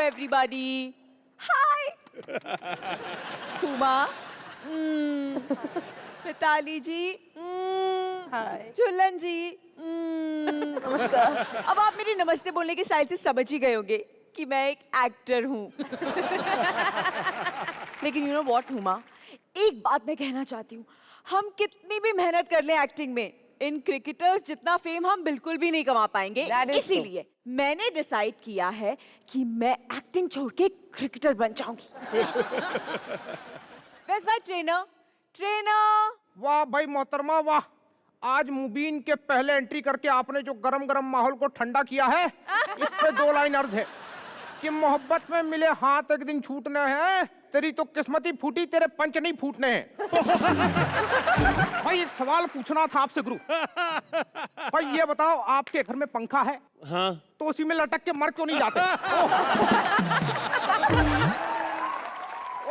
everybody. Hi. Huma, Mitali जी, हाय। झुलन जी, नमस्कार। अब आप मेरी नमस्ते बोलने के स्टाइल से समझ ही गए होंगे कि मैं एक एक्टर हूँ। लेकिन यू नो व्हाट हुमा, एक बात मैं कहना चाहती हूँ, हम कितनी भी मेहनत कर लें एक्टिंग में, इन क्रिकेटर्स जितना फेम हम बिल्कुल भी नहीं कमा पाएंगे। इसीलिए मैंने डिसाइड किया है कि मैं एक्टिंग छोड़ के क्रिकेटर बन जाऊंगी। Where's my trainer? ट्रेनर। वाह भाई मोहतरमा वाह, आज मुबीन के पहले एंट्री करके आपने जो गरम गरम माहौल को ठंडा किया है, इस पे 2 लाइन अर्ज है कि मोहब्बत में मिले हाथ एक दिन छूटने हैं, तेरी तो किस्मत ही फूटी, तेरे पंच नहीं फूटने हैं। भाई एक सवाल पूछना था आपसे गुरु। भाई ये बताओ, आपके घर में पंखा है? हाँ। तो उसी में लटक के मर क्यों नहीं जाते?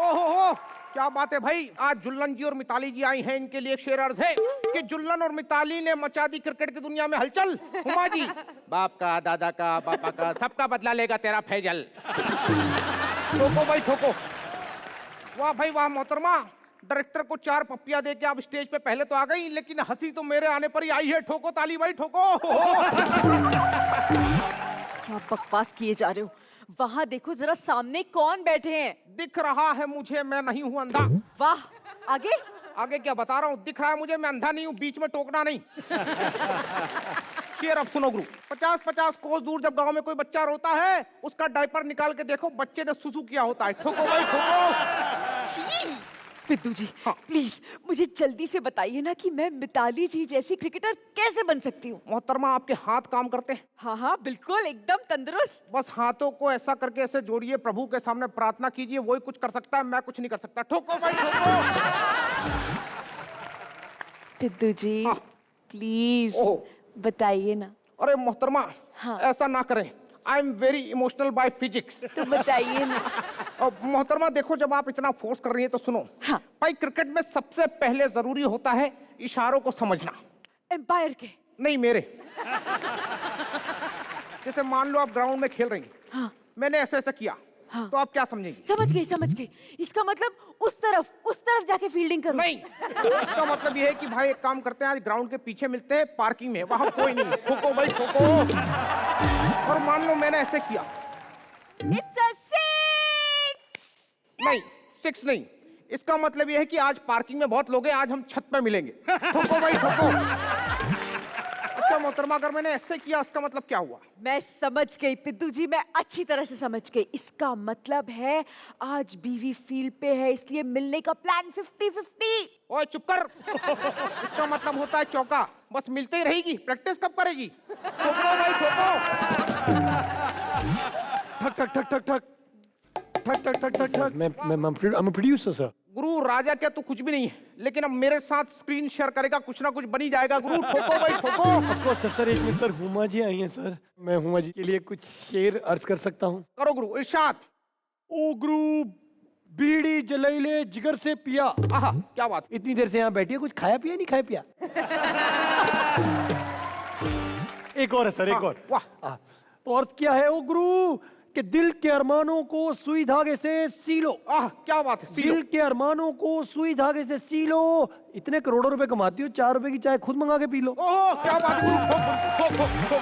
ओहो, क्या बात है भाई। आज जुल्लन जी और मिताली जी आई हैं, इनके लिए एक शेर अर्ज है कि जुल्लन और मिताली ने मचा दी क्रिकेट की दुनिया में हलचल। हुमा जी, बाप का, दादा का, पापा का, सबका बदला लेगा तेरा फैजल। ठोको भाई ठोको। वाह भाई वाह मोहतरमा, डायरेक्टर को 4 पप्पियां दे के आप स्टेज पे पहले तो आ गई, लेकिन हंसी तो मेरे आने पर ही आई है। ठोको ताली भाई ठोको। क्या बकवास किए जा रहे हो? वहाँ देखो जरा, सामने कौन बैठे हैं? दिख रहा है मुझे, मैं नहीं हूँ अंधा। वाह, आगे? आगे क्या बता रहा हूँ, दिख रहा है मुझे, मैं अंधा नहीं हूँ, बीच में टोकना नहीं। शेर अब सुनो गुरु। 50-50 कोस दूर जब गांव में कोई बच्चा रोता है, उसका डायपर निकाल के देखो, बच्चे ने सुसु किया होता है। ठोको भाई ठोको। पिद्दू जी, हाँ। प्लीज मुझे जल्दी से बताइए ना कि मैं मिताली जी जैसी क्रिकेटर कैसे बन सकती हूँ? मोहतरमा, आपके हाथ काम करते हैं? हाँ हाँ बिल्कुल, एकदम तंदुरुस्त। बस हाथों को ऐसा करके ऐसे जोड़िए, प्रभु के सामने प्रार्थना कीजिए, वही कुछ कर सकता है, मैं कुछ नहीं कर सकता। ठोको भाई ठोको। पिद्दू जी, हाँ। Please oh. बताइए ना। अरे मोहतरमा, हाँ। ऐसा ना करें, I am very emotional by physics. तो बताइए ना। और मोहतरमा देखो, जब आप इतना फोर्स कर रही हैं तो सुनो। हाँ। भाई क्रिकेट में सबसे पहले जरूरी होता है इशारों को समझना। एम्पायर के? नहीं, मेरे। जैसे मान लो आप ग्राउंड में खेल रही हैं, हाँ। मैंने ऐसे ऐसे किया, हाँ। तो आप क्या समझेंगी? समझ गई। इसका मतलब उस तरफ जाके फील्डिंग करो? नहीं, इसका मतलब ये है कि भाई एक काम करते हैं, आज ग्राउंड के पीछे मिलते हैं, पार्किंग में, वहां कोई नहीं। ठोको भाई ठोको। और मान लो मैंने ऐसे किया। It's a 6! नहीं, 6 नहीं, इसका मतलब ये है कि आज पार्किंग में बहुत लोग हैं, आज हम छत पे मिलेंगे। ठोको भाई ठोको। अच्छा मोहतरमा, अगर मैंने ऐसे किया, इसका मतलब क्या हुआ? मैं समझ गई पिद्दू जी, मैं अच्छी तरह से समझ गई। इसका मतलब है आज बीवी फील्ड पे है, इसलिए मिलने का प्लान 50-50। ओए चुप कर। इसका मतलब होता है चौका, बस मिलते ही रहेगी, प्रैक्टिस कब करेगी? ठोको भाई ठोको। ठक ठक ठक ठक ठक ठक ठक ठक ठक ठक। I'm a producer, sir. गुरु राजा क्या, तू कुछ भी नहीं है, लेकिन अब मेरे साथ स्क्रीन शेयर करेगा, कुछ ना कुछ बनी जाएगा। गुरु ठोको भाई ठोको। Of course, सर एक मिनट सर, हुमा जी आई हैं सर, मैं हुमा जी के लिए कुछ शेर अर्ज कर सकता हूँ? करो गुरु, इरशाद। ओ गुरु, बीड़ी जलैले जिगर से पिया। आहा, क्या बात। इतनी देर से यहाँ बैठी है, कुछ खाया पिया नहीं खाया पिया? एक और है सर, एक और। वाह। तो अर्ज क्या है ओ गुरु कि दिल के अरमानों को सुई धागे से सीलो। आह, क्या बात है। दिल के अरमानों को सुई धागे से सीलो। इतने करोड़ों रुपए कमाती हो, 4 रुपए की चाय खुद मंगा के पी लो। ओह, क्या बात है गुरु।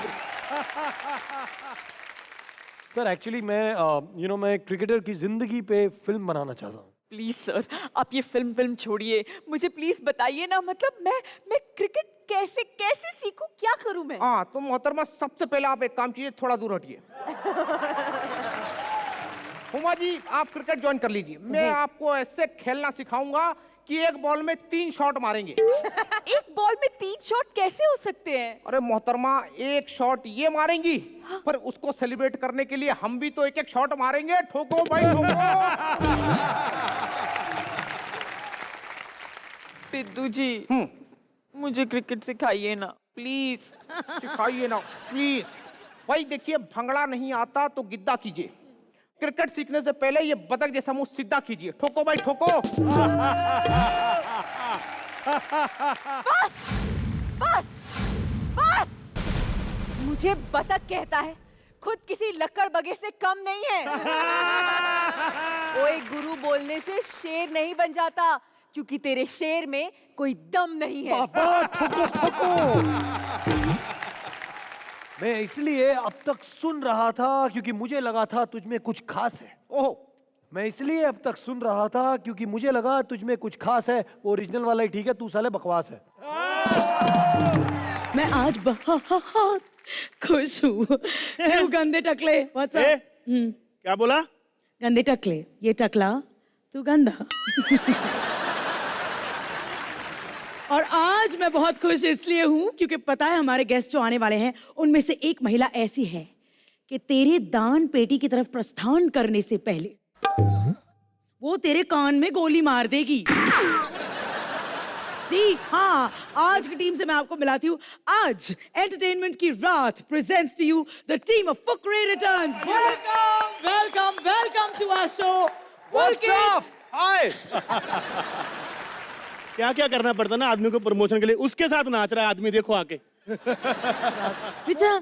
सर एक्चुअली मैं क्रिकेटर की जिंदगी पे फिल्म बनाना चाहता हूँ। प्लीज सर, आप ये फिल्म छोड़िए, मुझे प्लीज बताइए ना, मतलब मैं क्रिकेट कैसे सीखूं, क्या करूं मैं? हाँ, तो मोहतरमा सबसे पहले आप एक काम कीजिए, थोड़ा दूर हटिए। हुमा जी, आप क्रिकेट ज्वाइन कर लीजिए। मैं आपको ऐसे खेलना सिखाऊंगा कि एक बॉल में 3 शॉट मारेंगे। एक बॉल में 3 शॉट कैसे हो सकते हैं? अरे मोहतरमा, एक शॉट ये मारेंगी, पर उसको सेलिब्रेट करने के लिए हम भी तो एक शॉट मारेंगे। ठोको भाई ठोको। पिद्दू जी, मुझे क्रिकेट सिखाइए ना प्लीज। सिखाइए ना प्लीज। भाई देखिए, भंगड़ा नहीं आता तो गिद्दा कीजिए। क्रिकेट सीखने से पहले ये बतख जैसा मुंह सीधा कीजिए। ठोको भाई ठोको। बस। मुझे बतख कहता है, खुद किसी लक्कड़ बगे से कम नहीं है। ओए गुरु बोलने से शेर नहीं बन जाता, क्योंकि तेरे शेर में कोई दम नहीं है। पापा ठोको ठोको। मैं इसलिए अब तक सुन रहा था क्योंकि मुझे लगा था तुझमें कुछ खास है। ओह, मैं इसलिए अब तक सुन रहा था क्योंकि मुझे लगा तुझमें कुछ खास है। वो ओरिजिनल वाला ही ठीक है, तू साले बकवास है। मैं आज बहुत खुश हूँ। तू गंदे टकले। What's up? क्या बोला? गंदे टकले, ये टकला, तू गंदा। और आज मैं बहुत खुश इसलिए हूँ क्योंकि पता है हमारे गेस्ट जो आने वाले हैं उनमें से एक महिला ऐसी है कि तेरे दान पेटी की तरफ प्रस्थान करने से पहले वो तेरे कान में गोली मार देगी। जी हाँ, आज की टीम से मैं आपको मिलाती हूँ। आज एंटरटेनमेंट की रात presents to you the team of Fukrey returns. Welcome welcome welcome to our show. Hi. क्या क्या करना पड़ता ना आदमी को प्रमोशन के लिए, उसके साथ नाच रहा है आदमी, देखो आके। रिचा,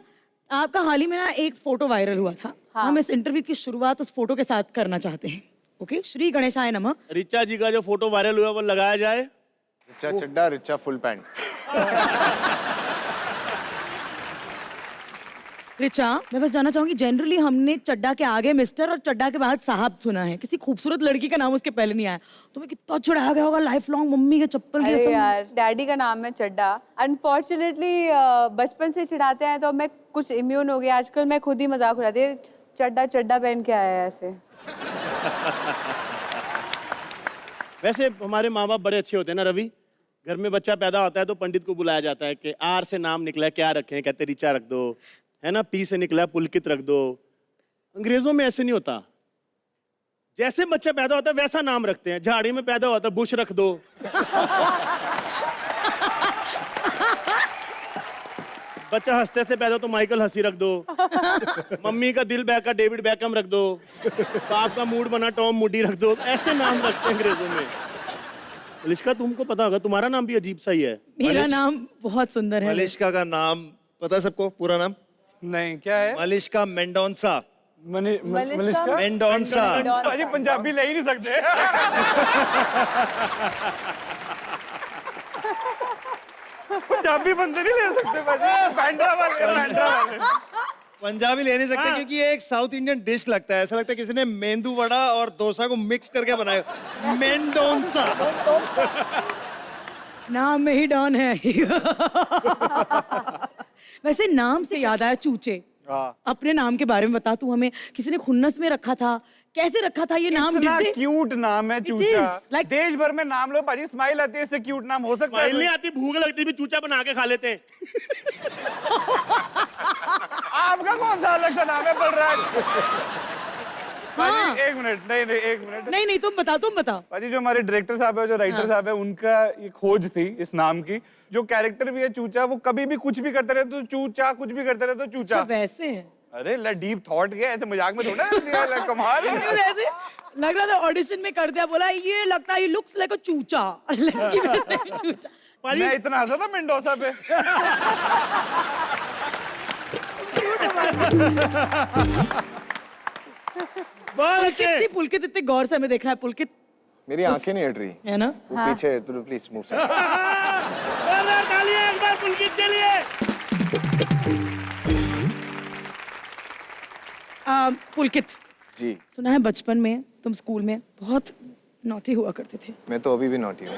आपका हाल ही में ना एक फोटो वायरल हुआ था। हम इस इंटरव्यू की शुरुआत उस फोटो के साथ करना चाहते हैं। ओके, श्री गणेशाय नमः। रिचा जी का जो फोटो वायरल हुआ वो लगाया जाए। रिचा चड्डा, रिचा फुल पैंट। रिचा, मैं बस जानना चाहूंगी, जनरली हमने चड्डा के आगे मिस्टर और चड्डा के बाद साहब सुना है, किसी खूबसूरत लड़की का नाम उसके पहले नहीं आया। तुम्हें कितना चिढ़ाया गया होगा लाइफ लॉन्ग मम्मी के चप्पल के अरे कसम। यार, डैडी का नाम है चड्डा। अनफॉर्चुनेटली बचपन से चिढ़ाते हैं तो मैं कुछ इम्यून हो गया। आजकल मैं खुद ही मजाक उड़ाती हूँ, चड्डा चड्डा पहन के आया है ऐसे। वैसे हमारे माँ बाप बड़े अच्छे होते हैं ना रवि। घर में बच्चा पैदा होता है तो पंडित को बुलाया जाता है कि आर से नाम निकला है, क्या रखें? कहते रिचा रख दो, है ना। पी से निकला है, पुलकित रख दो। अंग्रेजों में ऐसे नहीं होता। जैसे बच्चा पैदा होता है वैसा नाम रखते हैं। झाड़ी में पैदा होता है, बुश रख दो। बच्चा हंसते से पैदा हो तो माइकल हंसी रख दो। मम्मी का दिल बहका डेविड बैकम रख दो। बाप का मूड बना टॉम मूडी रख दो। ऐसे नाम रखते हैं अंग्रेजों में। मलिश्का, तुमको पता होगा, तुम्हारा नाम भी अजीब सा ही है। मेरा नाम बहुत सुंदर है। मलिश्का का नाम पता है सबको? पूरा नाम नहीं, क्या है? मलिश्का मेंडोंसा। मलिश्का मेंडोंसा। अजी पंजाबी ले ही नहीं सकते। पंजाबी बंदे नहीं ले सकते बाजी। बैंड्रा वाले। पंजाबी ले नहीं सकते क्योंकि ये एक साउथ इंडियन डिश लगता है। ऐसा लगता है किसी ने मेंदू वड़ा और डोसा को मिक्स करके बनाया। मेंडोंसा। नाम में ही डॉन है। वैसे नाम से याद आया, चूचे। अपने नाम के बारे में बता तू हमें। किसी ने खुन्नस में रखा था, कैसे रखा था ये नाम? इतना क्यूट नाम है चूचा। like- देश भर में नाम लो भाजी, स्माइल आती है, इससे क्यूट नाम हो सकता है? स्माइल नहीं आती, भूख लगती भी चूचा बना के खा लेते हैं। आपका कौन सा अलग सा नाम है बलराज? हाँ। एक मिनट, नहीं एक मिनट। नहीं तुम बता भाजी, जो हमारे डायरेक्टर साहब है, जो राइटर साहब है, उनका ये खोज थी इस नाम की। जो कैरेक्टर भी है चूचा, वो कभी भी कुछ भी करते रहे तो चूचा, कुछ भी करते रहे तो चूचा। अच्छा, वैसे है। अरे डीप थॉट गया, ऐसे मजाक में थोड़ा। कमाल है। ऐसे लग रहा था ऑडिशन में कर दिया, बोला ये लगता है, ये लुक्स लाइक अ चूचा। चूचा। मैं इतना हंसा था मेंडोसा पे। पुलकित इतने गौर से हमें देख रहा है। पुलकित, मेरी आंखें नहीं हट रही है ना? वो पीछे है, तो प्लीज मुंह से। एक बार पुलकित के लिए। पुलकित जी, सुना है बचपन में तुम स्कूल में बहुत नॉटी हुआ करते थे। मैं तो अभी भी नॉटी हूँ।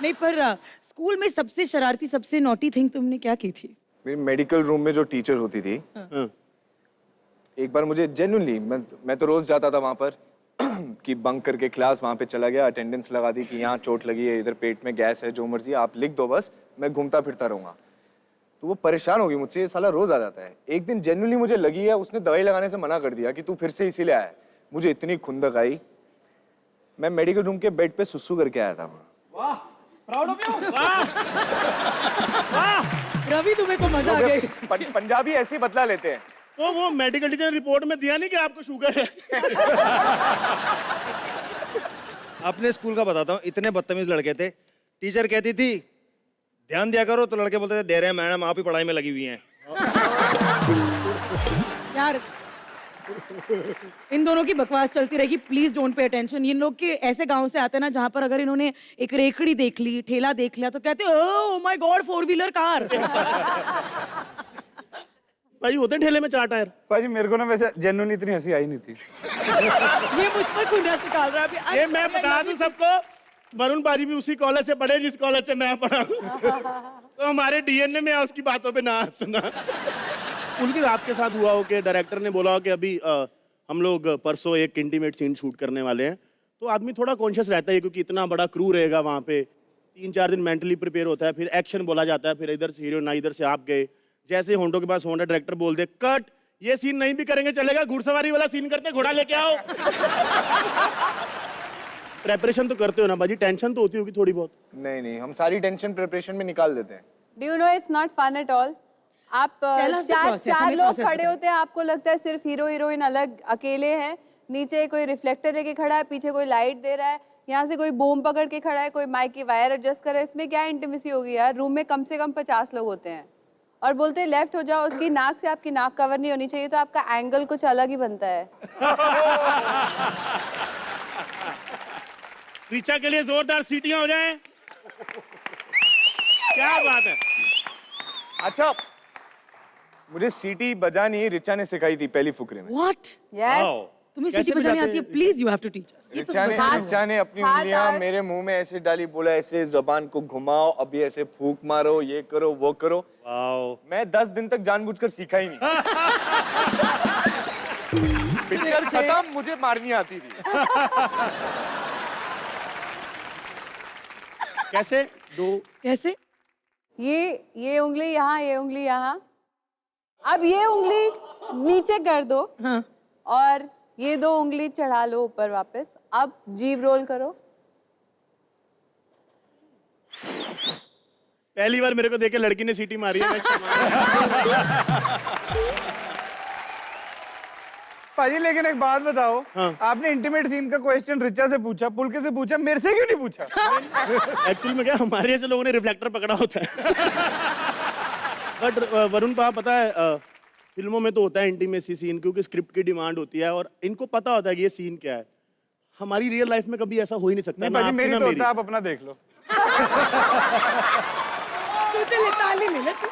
नहीं, पर स्कूल में सबसे शरारती, सबसे नॉटी थिंग तुमने क्या की थी? मेरी मेडिकल रूम में जो टीचर होती थी, एक बार मुझे जेन्युइनली, मैं तो रोज जाता था वहां पर कि बंक करके क्लास वहां पे चला गया, अटेंडेंस लगा दी कि यहाँ चोट लगी है, इधर पेट में गैस है, जो मर्जी आप लिख दो, बस मैं घूमता फिरता रहूंगा। तो वो परेशान होगी मुझसे, ये साला रोज आ जाता है। एक दिन जेन्युइनली मुझे लगी है, उसने दवाई लगाने से मना कर दिया कि तू फिर से इसीलिए आया है। मुझे इतनी खुंदक आई, मैं मेडिकल रूम के बेड पे सुसु करके आया था। वाह, प्राउड ऑफ यू। रवि, तुम्हें को मजा आ गया? पंजाबी ऐसे ही बदला लेते हैं। तो वो मेडिकल टीचर ने रिपोर्ट में दिया नहीं कि आपको शुगर है। अपने स्कूल का बताता हूँ, इतने बदतमीज लड़के थे। टीचर कहती थी ध्यान दिया करो, तो लड़के बोलते थे दे रहे हैं मैडम, आप ही पढ़ाई में लगी हुई हैं। यार इन दोनों की बकवास चलती रहेगी, प्लीज डोंट पे अटेंशन। इन लोग के ऐसे गांव से आते हैं ना जहां पर अगर इन्होंने एक रेखड़ी देख ली, ठेला देख लिया तो कहते ओह माय गॉड 4-व्हीलर कार। भाई होते हैं ठेले में 4 टायर। भाजी मेरे को ना वैसे जेन्युइनली इतनी हंसी आई नहीं थी। ये मुझ पर खुन्नस निकाल रहा है अभी। ये मैं बता दूं सबको, वरुण पाजी भी उसी कॉलेज से पढ़े जिस कॉलेज से मैं पढ़ा तो हमारे डीएनए में उसकी बातों पे ना सुना। उनके आपके साथ हुआ हो कि डायरेक्टर ने बोला हो कि अभी हम लोग परसों एक इंटीमेट सीन शूट करने वाले हैं, तो आदमी थोड़ा कॉन्शियस रहता है क्योंकि इतना बड़ा क्रू रहेगा वहाँ पे, 3-4 दिन मेंटली प्रिपेयर होता है, फिर एक्शन बोला जाता है, फिर इधर से हीरो ना इधर से आप गए, जैसे होंडो के पास होंडा डायरेक्टर बोल दे कट, ये सीन नहीं भी करेंगे चलेगा, घुड़सवारी वाला सीन करते, घोड़ा लेके आओ। प्रेपरेशन तो करते हो ना बाजी, टेंशन तो होती होगी थोड़ी बहुत? नहीं, हम सारी टेंशन प्रिपरेशन में निकाल देते हैं। Do you know it's not fun at all. आप चार लोग खड़े होते हैं, आपको लगता है सिर्फ हीरो हीरोइन अलग अकेले हैं, नीचे कोई रिफ्लेक्टर लेके खड़ा है, पीछे कोई लाइट दे रहा है, यहाँ से कोई बूम पकड़ के खड़ा है, कोई माइक की वायर एडजस्ट कर रहा है, इसमें क्या इंटीमेसी होगी यार। रूम में कम से कम 50 लोग होते हैं और बोलते हैं लेफ्ट हो जाओ, उसकी नाक से आपकी नाक कवर नहीं होनी चाहिए, तो आपका एंगल कुछ अलग ही बनता है। ऋचा के लिए जोरदार सीटियां हो जाएं। क्या बात है। अच्छा, मुझे सीटी बजानी ऋचा ने सिखाई थी पहली फुकरे में। व्हाट? यस। तुम्हें सीटी बजानी आती है? Please you have to teach us. Richa ने अपनी उंगलियां मेरे मुंह में ऐसे डाली, बोला ऐसे जबान को घुमाओ, अभी ऐसे फूंक मारो, ये करो वो करो। मैं 10 दिन तक जानबूझकर सीखा ही नहीं। पिक्चर खत्म, मुझे मारनी आती थी। कैसे? दो कैसे? ये उंगली यहाँ, ये उंगली यहाँ, अब ये उंगली नीचे कर दो। हाँ। और ये 2 उंगली चढ़ा लो ऊपर वापस। अब जीभ रोल करो। पहली बार मेरे को देख के लड़की ने सीटी मारी है। भाजी लेकिन एक बात बताओ, हाँ। आपने इंटीमेट सीन का क्वेश्चन रिचा से पूछा, पुलके से पूछा, मेरे से क्यों नहीं पूछा? एक्चुअली में क्या, हमारे ऐसे लोगों ने रिफ्लेक्टर पकड़ा होता है। बट वरुण पा पता है, फिल्मों में तो होता है इंटीमेसी सीन क्योंकि स्क्रिप्ट की डिमांड होती है और इनको पता होता है कि ये सीन क्या है। हमारी रियल लाइफ में कभी ऐसा हो ही नहीं सकता। नहीं भाजी, मेरी तो होता है, आप अपना देख लो। तू चले ताली ले ले तू।